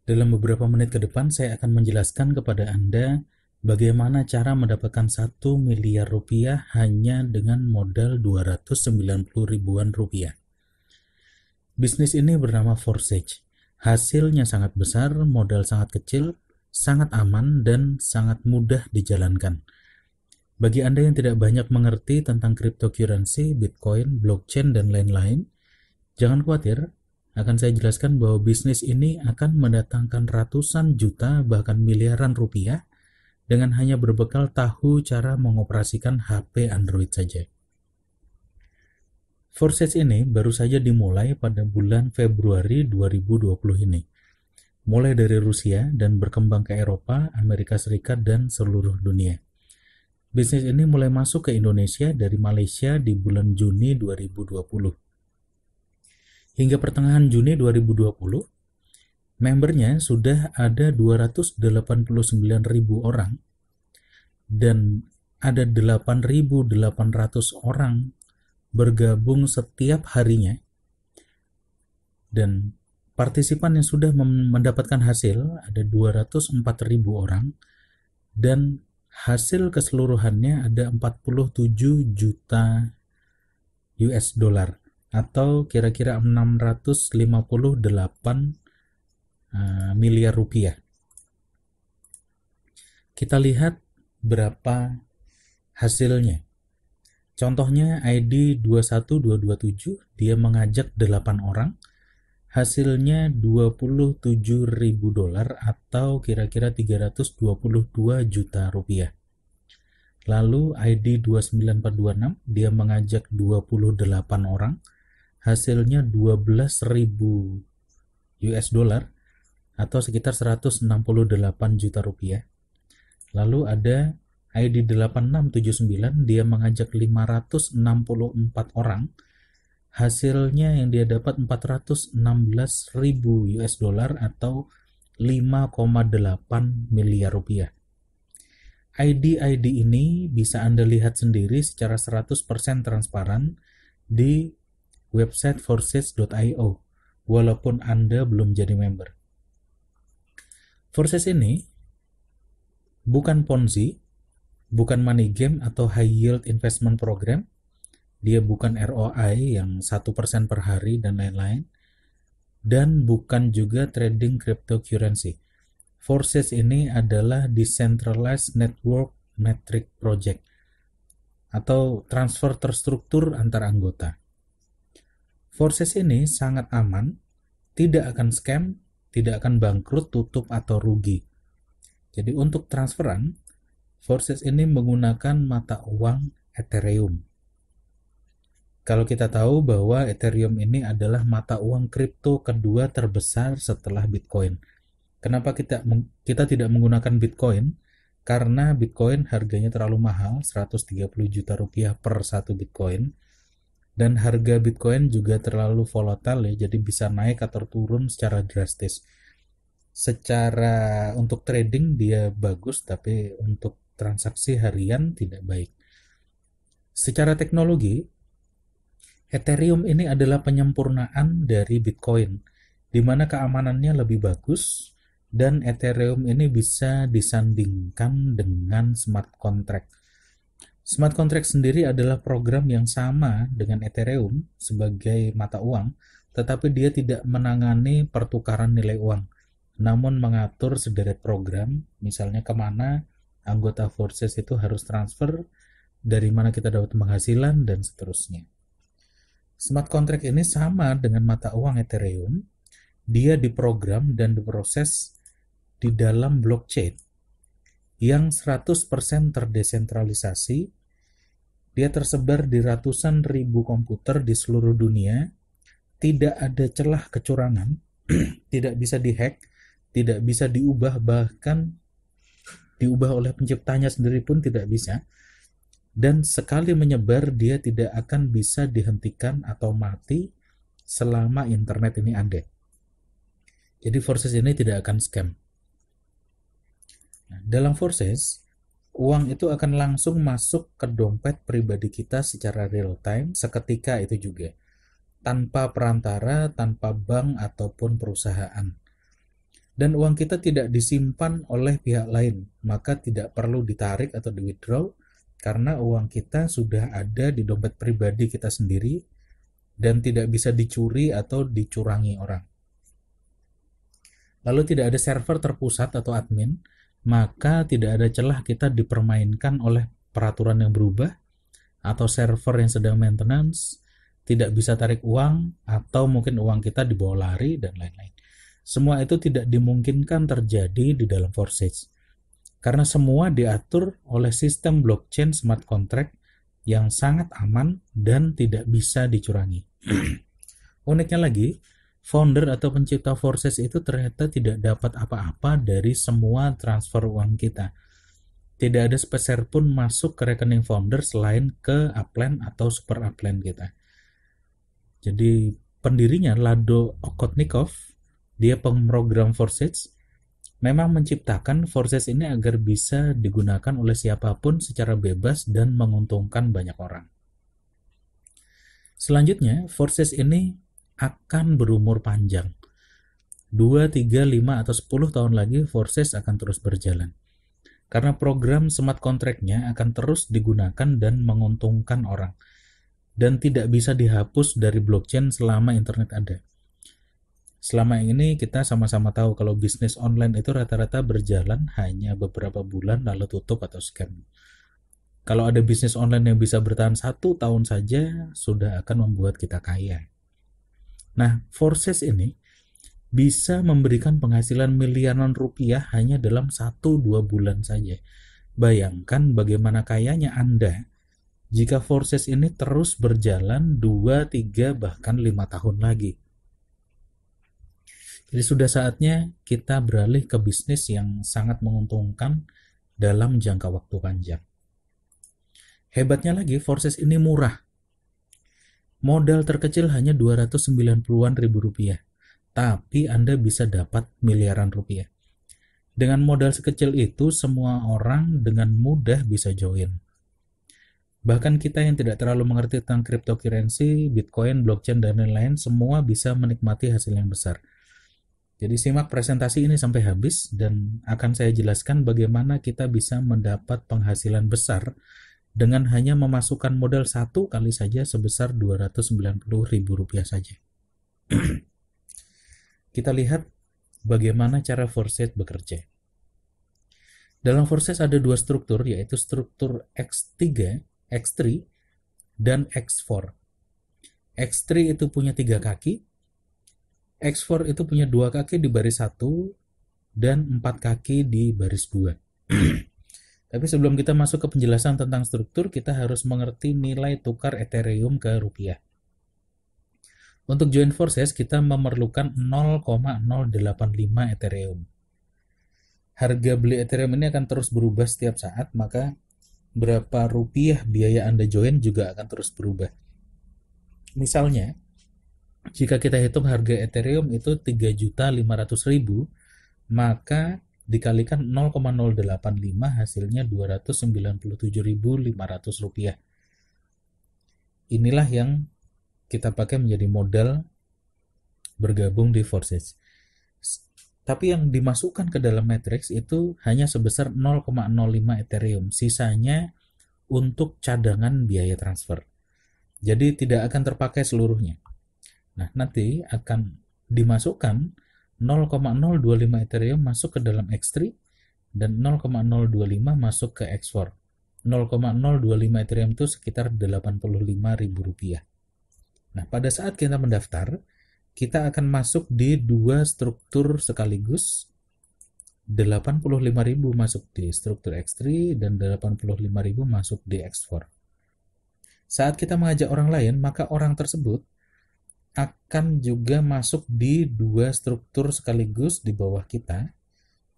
Dalam beberapa menit ke depan, saya akan menjelaskan kepada Anda bagaimana cara mendapatkan 1 miliar rupiah hanya dengan modal 290 ribuan rupiah. Bisnis ini bernama Forsage. Hasilnya sangat besar, modal sangat kecil, sangat aman, dan sangat mudah dijalankan. Bagi Anda yang tidak banyak mengerti tentang cryptocurrency, Bitcoin, blockchain, dan lain-lain, jangan khawatir, akan saya jelaskan bahwa bisnis ini akan mendatangkan ratusan juta bahkan miliaran rupiah dengan hanya berbekal tahu cara mengoperasikan HP Android saja. Forsage ini baru saja dimulai pada bulan Februari 2020 ini. Mulai dari Rusia dan berkembang ke Eropa, Amerika Serikat, dan seluruh dunia. Bisnis ini mulai masuk ke Indonesia dari Malaysia di bulan Juni 2020. Hingga pertengahan Juni 2020, membernya sudah ada 289.000 orang dan ada 8.800 orang bergabung setiap harinya, dan partisipan yang sudah mendapatkan hasil ada 204.000 orang, dan hasil keseluruhannya ada 47 juta US dollar atau kira-kira 658 miliar rupiah. Kita lihat berapa hasilnya. Contohnya ID 21227, dia mengajak 8 orang, hasilnya 27.000 dolar atau kira-kira 322 juta rupiah. Lalu ID 29426, dia mengajak 28 orang, hasilnya 12.000 US dollar atau sekitar 168 juta rupiah. Lalu ada ID 8679, dia mengajak 564 orang, hasilnya yang dia dapat 416.000 US dollar atau 5,8 miliar rupiah. ID-ID ini bisa Anda lihat sendiri secara 100% transparan di website forsage.io walaupun Anda belum jadi member. Forsage ini bukan Ponzi, bukan money game atau high yield investment program. Dia bukan ROI yang 1% per hari dan lain-lain. Dan bukan juga trading cryptocurrency. Forsage ini adalah Decentralized Network Metric Project atau transfer terstruktur antar anggota. Forsage ini sangat aman, tidak akan scam, tidak akan bangkrut, tutup, atau rugi. Jadi untuk transferan, Forsage ini menggunakan mata uang Ethereum. Kalau kita tahu bahwa Ethereum ini adalah mata uang kripto kedua terbesar setelah Bitcoin. Kenapa kita tidak menggunakan Bitcoin? Karena Bitcoin harganya terlalu mahal, 130 juta rupiah per satu Bitcoin. Dan harga Bitcoin juga terlalu volatile ya, jadi bisa naik atau turun secara drastis. Secara untuk trading dia bagus, tapi untuk transaksi harian tidak baik. Secara teknologi, Ethereum ini adalah penyempurnaan dari Bitcoin, di mana keamanannya lebih bagus, dan Ethereum ini bisa disandingkan dengan smart contract. Smart contract sendiri adalah program yang sama dengan Ethereum sebagai mata uang, tetapi dia tidak menangani pertukaran nilai uang, namun mengatur sederet program, misalnya kemana anggota Forsage itu harus transfer, dari mana kita dapat penghasilan, dan seterusnya. Smart contract ini sama dengan mata uang Ethereum, dia diprogram dan diproses di dalam blockchain yang 100% terdesentralisasi. Dia tersebar di ratusan ribu komputer di seluruh dunia, tidak ada celah kecurangan, tidak bisa dihack, tidak bisa diubah, bahkan diubah oleh penciptanya sendiri pun tidak bisa. Dan sekali menyebar, dia tidak akan bisa dihentikan atau mati selama internet ini ada. Jadi Forsage ini tidak akan scam. Nah, dalam Forsage, uang itu akan langsung masuk ke dompet pribadi kita secara real time seketika itu juga, tanpa perantara, tanpa bank ataupun perusahaan. dan uang kita tidak disimpan oleh pihak lain, maka tidak perlu ditarik atau di withdraw karena uang kita sudah ada di dompet pribadi kita sendiri dan tidak bisa dicuri atau dicurangi orang. Lalu tidak ada server terpusat atau admin, maka tidak ada celah kita dipermainkan oleh peraturan yang berubah atau server yang sedang maintenance, tidak bisa tarik uang, atau mungkin uang kita dibawa lari, dan lain-lain. Semua itu tidak dimungkinkan terjadi di dalam Forsage, karena semua diatur oleh sistem blockchain smart contract yang sangat aman dan tidak bisa dicurangi. Uniknya lagi, founder atau pencipta Forsage itu ternyata tidak dapat apa-apa dari semua transfer uang kita. Tidak ada sepeser pun masuk ke rekening founder selain ke upline atau super upline kita. Jadi pendirinya Lado Okotnikov, dia pemrogram Forsage, memang menciptakan Forsage ini agar bisa digunakan oleh siapapun secara bebas dan menguntungkan banyak orang. Selanjutnya, Forsage ini akan berumur panjang. 2, 3, 5, atau 10 tahun lagi Forsage akan terus berjalan. Karena program smart contract-nya akan terus digunakan dan menguntungkan orang. Dan tidak bisa dihapus dari blockchain selama internet ada. Selama ini kita sama-sama tahu kalau bisnis online itu rata-rata berjalan hanya beberapa bulan lalu tutup atau scam. Kalau ada bisnis online yang bisa bertahan 1 tahun saja, sudah akan membuat kita kaya. Nah, Forsage ini bisa memberikan penghasilan miliaran rupiah hanya dalam 1-2 bulan saja. Bayangkan bagaimana kayanya Anda jika Forsage ini terus berjalan 2, 3, bahkan 5 tahun lagi. Jadi sudah saatnya kita beralih ke bisnis yang sangat menguntungkan dalam jangka waktu panjang. Hebatnya lagi, Forsage ini murah. Modal terkecil hanya 290-an ribu rupiah. Tapi Anda bisa dapat miliaran rupiah. Dengan modal sekecil itu, semua orang dengan mudah bisa join. Bahkan kita yang tidak terlalu mengerti tentang cryptocurrency, Bitcoin, blockchain, dan lain-lain, semua bisa menikmati hasil yang besar. Jadi simak presentasi ini sampai habis dan akan saya jelaskan bagaimana kita bisa mendapat penghasilan besar dengan hanya memasukkan modal 1 kali saja sebesar 290 ribu rupiah saja. Kita lihat bagaimana cara Forsage bekerja. Dalam Forsage ada 2 struktur, yaitu struktur X3, X3, dan X4. X3 itu punya 3 kaki, X4 itu punya 2 kaki di baris 1 dan 4 kaki di baris 2. Tapi sebelum kita masuk ke penjelasan tentang struktur, kita harus mengerti nilai tukar Ethereum ke rupiah. Untuk join Forsage, kita memerlukan 0,085 Ethereum. Harga beli Ethereum ini akan terus berubah setiap saat, maka berapa rupiah biaya Anda join juga akan terus berubah. Misalnya, jika kita hitung harga Ethereum itu 3.500.000, maka dikalikan 0,085 hasilnya 297.500 rupiah. Inilah yang kita pakai menjadi modal bergabung di Forsage. Tapi yang dimasukkan ke dalam matrix itu hanya sebesar 0,05 Ethereum. Sisanya untuk cadangan biaya transfer. Jadi tidak akan terpakai seluruhnya. Nah, nanti akan dimasukkan 0,025 Ethereum masuk ke dalam X3 dan 0,025 masuk ke X4. 0,025 Ethereum itu sekitar 85.000 rupiah. Nah, pada saat kita mendaftar, kita akan masuk di 2 struktur sekaligus. 85.000 masuk di struktur X3 dan 85.000 masuk di X4. Saat kita mengajak orang lain, maka orang tersebut akan juga masuk di 2 struktur sekaligus di bawah kita.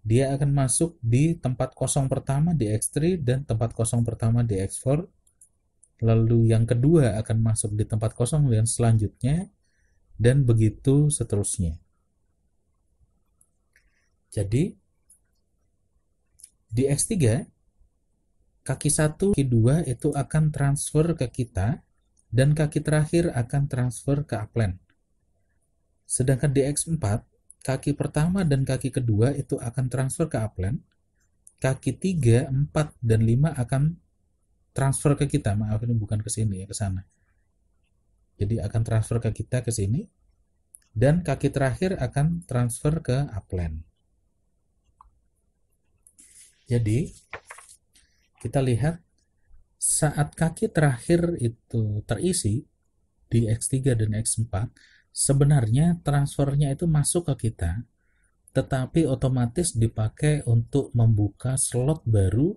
Dia akan masuk di tempat kosong pertama di X3 dan tempat kosong pertama di X4. Lalu yang kedua akan masuk di tempat kosong yang selanjutnya, dan begitu seterusnya. Jadi di X3, kaki 1, kaki 2 itu akan transfer ke kita, dan kaki terakhir akan transfer ke upline. Sedangkan di X4, kaki pertama dan kaki kedua itu akan transfer ke upline, kaki 3, 4, dan 5 akan transfer ke kita. Maaf, ini bukan ke sini ya, ke sana. Jadi akan transfer ke kita ke sini, dan kaki terakhir akan transfer ke upline. Jadi kita lihat saat kaki terakhir itu terisi di X3 dan X4, sebenarnya transfernya itu masuk ke kita, tetapi otomatis dipakai untuk membuka slot baru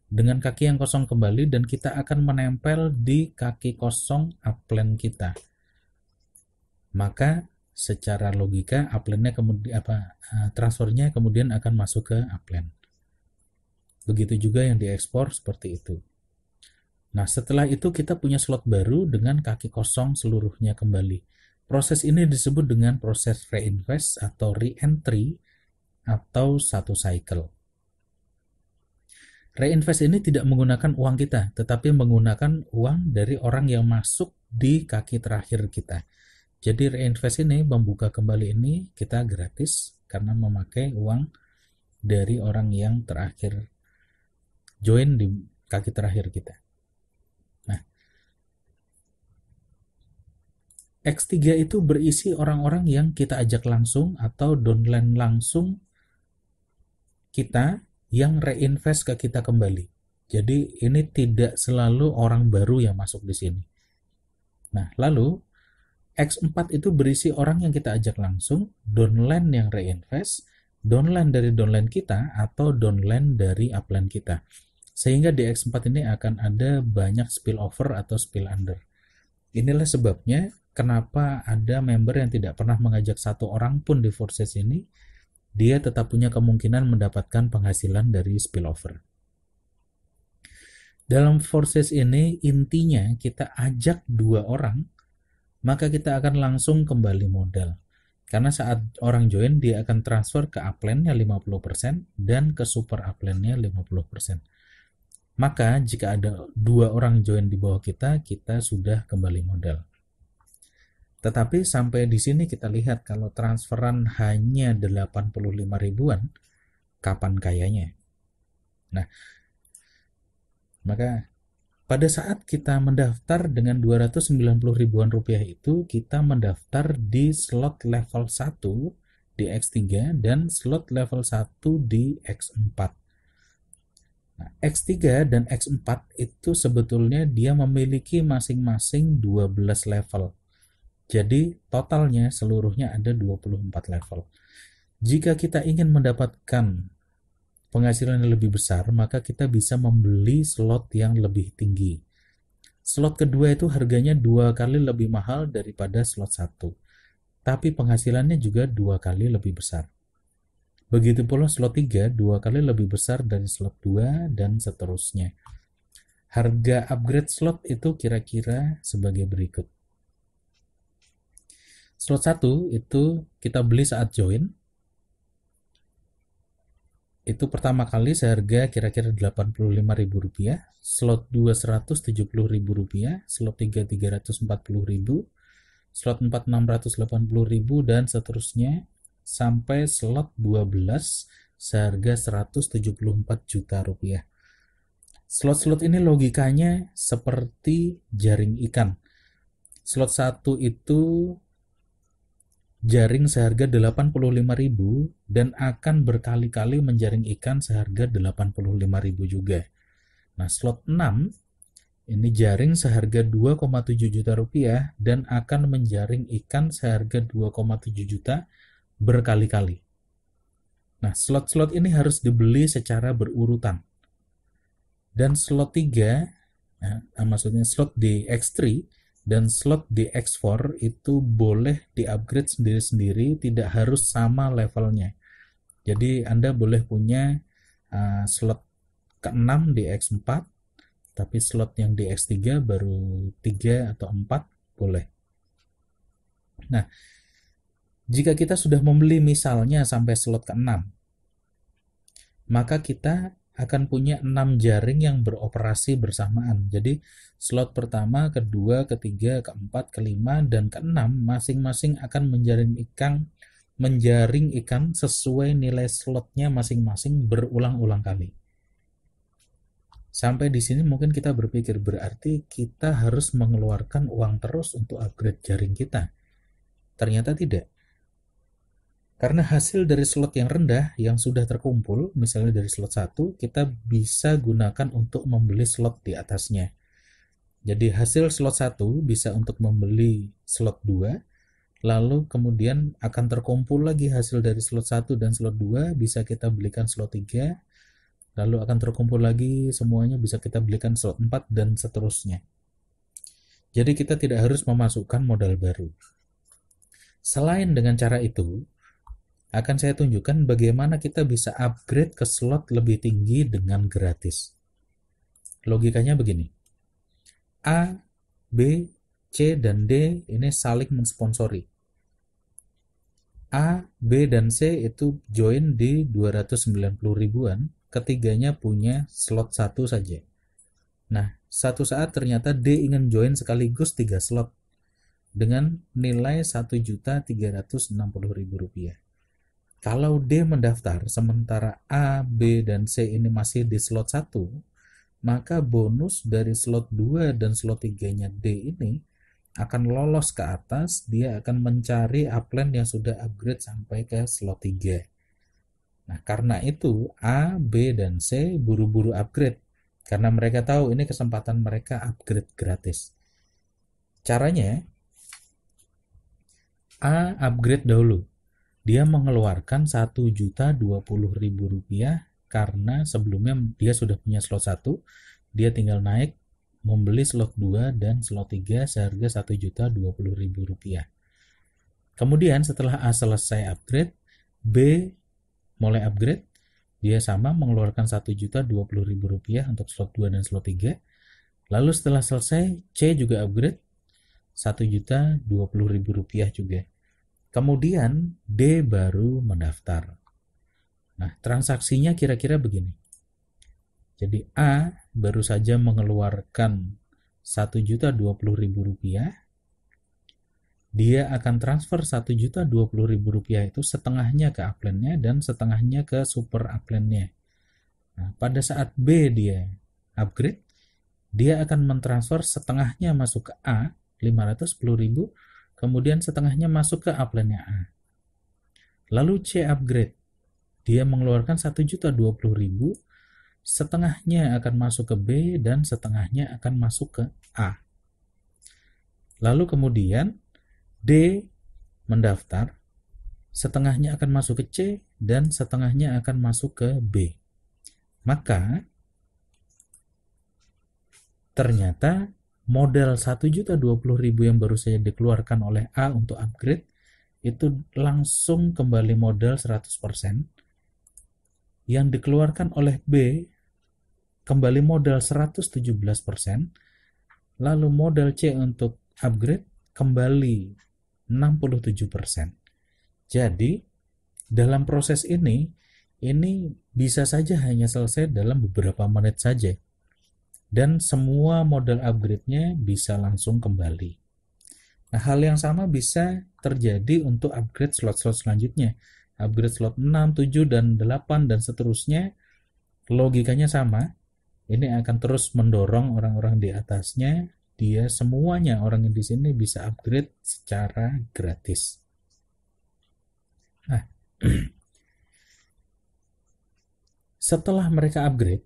dengan kaki yang kosong kembali, dan kita akan menempel di kaki kosong upline kita. Maka secara logika upline-nya kemudian transfernya kemudian akan masuk ke upline. Begitu juga yang diekspor seperti itu. Nah, setelah itu kita punya slot baru dengan kaki kosong seluruhnya kembali. Proses ini disebut dengan proses reinvest atau re-entry atau satu cycle. Reinvest ini tidak menggunakan uang kita, tetapi menggunakan uang dari orang yang masuk di kaki terakhir kita. Jadi reinvest ini, membuka kembali ini, kita gratis karena memakai uang dari orang yang terakhir join di kaki terakhir kita. Nah, X3 itu berisi orang-orang yang kita ajak langsung atau downline langsung kita yang reinvest ke kita kembali. Jadi ini tidak selalu orang baru yang masuk di sini. Nah, lalu X4 itu berisi orang yang kita ajak langsung, downline yang reinvest, downline dari downline kita atau downline dari upline kita. Sehingga di X4 ini akan ada banyak spillover atau spill under. Inilah sebabnya kenapa ada member yang tidak pernah mengajak satu orang pun di Forces ini, dia tetap punya kemungkinan mendapatkan penghasilan dari spillover. Dalam Forces ini intinya kita ajak 2 orang, maka kita akan langsung kembali modal. Karena saat orang join, dia akan transfer ke upline-nya 50% dan ke super upline-nya 50%. Maka jika ada 2 orang join di bawah kita sudah kembali modal. Tetapi sampai di sini kita lihat kalau transferan hanya 85 ribuan, kapan kayanya? Nah, maka pada saat kita mendaftar dengan 290 ribuan rupiah itu, kita mendaftar di slot level 1 di X3 dan slot level 1 di X4. Nah, X3 dan X4 itu sebetulnya dia memiliki masing-masing 12 level. Jadi totalnya seluruhnya ada 24 level. Jika kita ingin mendapatkan penghasilan yang lebih besar, maka kita bisa membeli slot yang lebih tinggi. Slot kedua itu harganya 2 kali lebih mahal daripada slot 1. Tapi penghasilannya juga 2 kali lebih besar. Begitu pula slot 3 2 kali lebih besar dari slot 2 dan seterusnya. Harga upgrade slot itu kira-kira sebagai berikut. Slot 1 itu kita beli saat join. Itu pertama kali seharga kira-kira Rp85.000, slot 2 Rp170.000, slot 3 Rp340.000, slot 4 Rp680.000 dan seterusnya sampai slot 12 seharga Rp174 juta. Slot-slot ini logikanya seperti jaring ikan. Slot 1 itu jaring seharga Rp85.000 dan akan berkali-kali menjaring ikan seharga Rp85.000 juga. Nah, slot 6 ini jaring seharga Rp2,7 juta dan akan menjaring ikan seharga Rp2,7 juta berkali-kali. Nah, slot-slot ini harus dibeli secara berurutan. Dan slot 3, maksudnya slot di X3 dan slot di X4 itu boleh di-upgrade sendiri-sendiri, tidak harus sama levelnya. Jadi Anda boleh punya slot ke-6 di X4, tapi slot yang di X3 baru 3 atau 4 boleh. Nah, jika kita sudah membeli misalnya sampai slot ke-6, maka kita akan punya 6 jaring yang beroperasi bersamaan. Jadi slot pertama, kedua, ketiga, keempat, kelima, dan keenam masing-masing akan menjaring ikan menjaring ikan sesuai nilai slotnya masing-masing berulang-ulang kali. Sampai di sini mungkin kita berpikir berarti kita harus mengeluarkan uang terus untuk upgrade jaring kita. Ternyata tidak. Karena hasil dari slot yang rendah yang sudah terkumpul, misalnya dari slot 1, kita bisa gunakan untuk membeli slot di atasnya. Jadi hasil slot 1 bisa untuk membeli slot 2, lalu kemudian akan terkumpul lagi hasil dari slot 1 dan slot 2, bisa kita belikan slot 3, lalu akan terkumpul lagi semuanya bisa kita belikan slot 4 dan seterusnya. Jadi kita tidak harus memasukkan modal baru. Selain dengan cara itu, akan saya tunjukkan bagaimana kita bisa upgrade ke slot lebih tinggi dengan gratis. Logikanya begini. A, B, C, dan D ini saling mensponsori. A, B, dan C itu join di 290 ribuan, ketiganya punya slot 1 saja. Nah, satu saat ternyata D ingin join sekaligus 3 slot dengan nilai Rp1.360.000. Kalau D mendaftar sementara A, B, dan C ini masih di slot 1, maka bonus dari slot 2 dan slot 3-nya D ini akan lolos ke atas, dia akan mencari upline yang sudah upgrade sampai ke slot 3. Nah, karena itu A, B, dan C buru-buru upgrade karena mereka tahu ini kesempatan mereka upgrade gratis. Caranya, A upgrade dahulu. Dia mengeluarkan Rp1.020.000 karena sebelumnya dia sudah punya slot 1, dia tinggal naik membeli slot 2 dan slot 3 seharga Rp1.020.000. Kemudian setelah A selesai upgrade, B mulai upgrade, dia sama mengeluarkan Rp1.020.000 untuk slot 2 dan slot 3. Lalu setelah selesai, C juga upgrade Rp1.020.000 juga. Kemudian D baru mendaftar. Nah, transaksinya kira-kira begini. Jadi A baru saja mengeluarkan Rp1.020.000. Dia akan transfer Rp1.020.000 itu setengahnya ke upline-nya dan setengahnya ke super upline-nya. Nah, pada saat B dia upgrade, dia akan mentransfer setengahnya masuk ke A, 510.000, kemudian setengahnya masuk ke upline-nya A. Lalu C upgrade, dia mengeluarkan Rp1.020.000, setengahnya akan masuk ke B dan setengahnya akan masuk ke A. Lalu kemudian D mendaftar, setengahnya akan masuk ke C dan setengahnya akan masuk ke B. Maka ternyata modal Rp1.020.000 yang baru saja dikeluarkan oleh A untuk upgrade itu langsung kembali modal 100%. Yang dikeluarkan oleh B kembali modal 117%. Lalu modal C untuk upgrade kembali 67%. Jadi dalam proses ini bisa saja hanya selesai dalam beberapa menit saja. Dan semua modal upgrade-nya bisa langsung kembali. Nah, hal yang sama bisa terjadi untuk upgrade slot-slot selanjutnya. Upgrade slot 6, 7, dan 8, dan seterusnya. Logikanya sama. Ini akan terus mendorong orang-orang di atasnya. Dia semuanya, orang yang di sini bisa upgrade secara gratis. Nah, setelah mereka upgrade,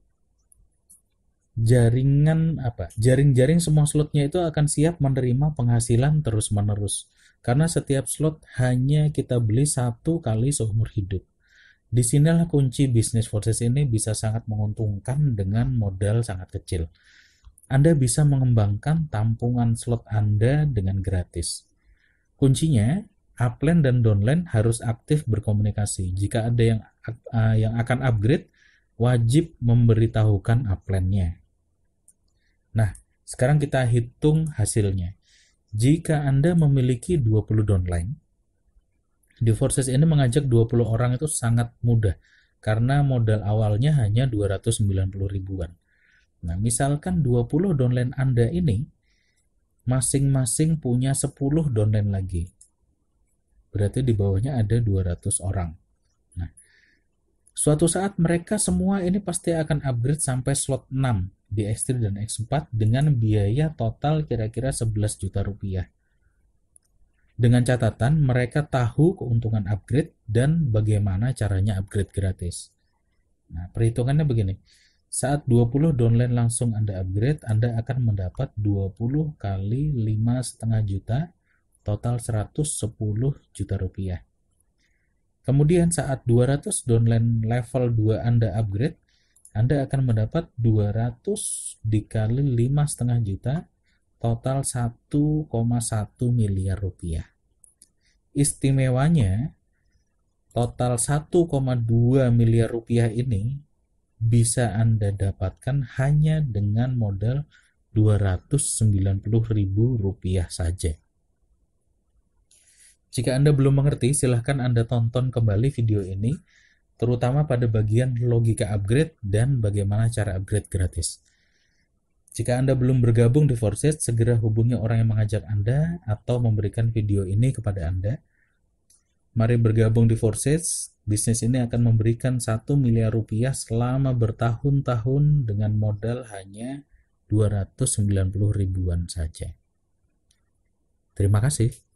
jaring-jaring semua slotnya itu akan siap menerima penghasilan terus-menerus karena setiap slot hanya kita beli 1 kali seumur hidup. Disinilah kunci bisnis forces ini bisa sangat menguntungkan dengan modal sangat kecil. Anda bisa mengembangkan tampungan slot Anda dengan gratis. Kuncinya, upline dan downline harus aktif berkomunikasi. Jika ada yang akan upgrade, wajib memberitahukan upline-nya. Nah, sekarang kita hitung hasilnya. Jika Anda memiliki 20 downline, di Forces ini mengajak 20 orang itu sangat mudah karena modal awalnya hanya 290 ribuan. Nah, misalkan 20 downline Anda ini masing-masing punya 10 downline lagi. Berarti di bawahnya ada 200 orang. Nah, suatu saat mereka semua ini pasti akan upgrade sampai slot 6 di X3 dan X4 dengan biaya total kira-kira 11 juta rupiah. Dengan catatan mereka tahu keuntungan upgrade dan bagaimana caranya upgrade gratis. Nah, perhitungannya begini. Saat 20 downline langsung Anda upgrade, Anda akan mendapat 20 kali 5,5 juta, total 110 juta rupiah. Kemudian saat 200 downline level 2 Anda upgrade, Anda akan mendapat 200 dikali 5,5 juta, total 1,1 miliar rupiah. Istimewanya, total 1,2 miliar rupiah ini bisa Anda dapatkan hanya dengan modal 290.000 rupiah saja. Jika Anda belum mengerti, silahkan Anda tonton kembali video ini, terutama pada bagian logika upgrade dan bagaimana cara upgrade gratis. Jika Anda belum bergabung di Forces, segera hubungi orang yang mengajak Anda atau memberikan video ini kepada Anda. Mari bergabung di Forces. Bisnis ini akan memberikan 1 miliar rupiah selama bertahun-tahun dengan modal hanya 290 ribuan saja. Terima kasih.